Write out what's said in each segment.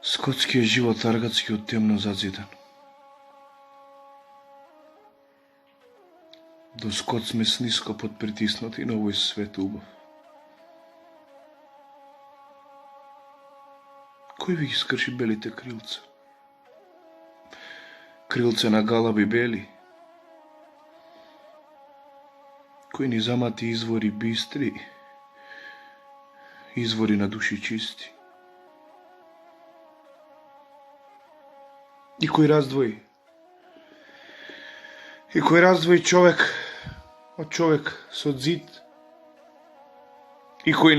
Скотски е живот аргатски од темно зазидан. До скот сме сниско подпритиснати на овој свет убав. Кој ви ги скрши белите крилца? Крилце на галаби бели? Кој ни замати извори бистри, извори на души чисти? И кој раздвои човек од човек со зид? И кој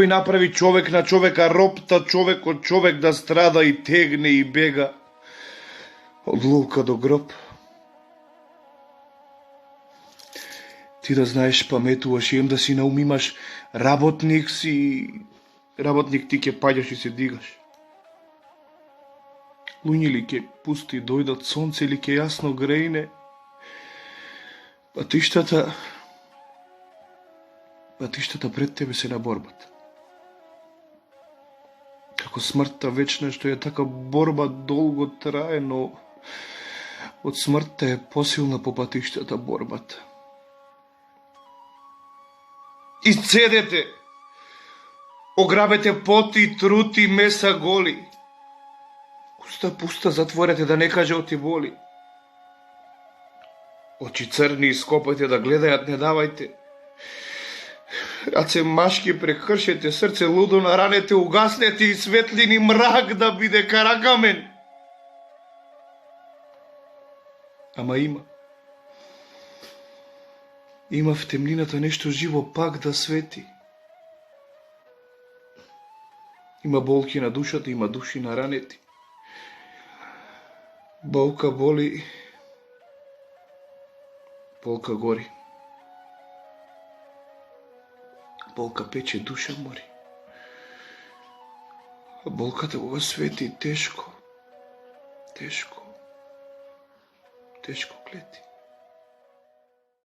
направи човек на човека ропта, човек од човек да страда и тегне и бега од лука до гроб? Ти да знаеш, паметуваш, ем да си на ум имаш работник ти ќе паѓаш и се дигаш. Луѓе ли ќе пусти дојдат, сонце ли ќе јасно грејне, патиштата пред тебе се на борбата. Како смртта вечна што е така борба долго трае, но од смртта е посилна по патиштата борбата. Исцедете, ограбете поти, трути, меса голи. Уста пуста затворете да не каже оти боли. Очи црни ископајте да гледајат, не давајте. Раце машки прекршете, срце лудо наранете, угаснете и светлини мрак да биде каракамен. Ама има в темнината нешто живо пак да свети. Има болки на душата, има души наранети. Болка боли, болка гори. Болка пече, душа мори. А болката во свети тешко клети.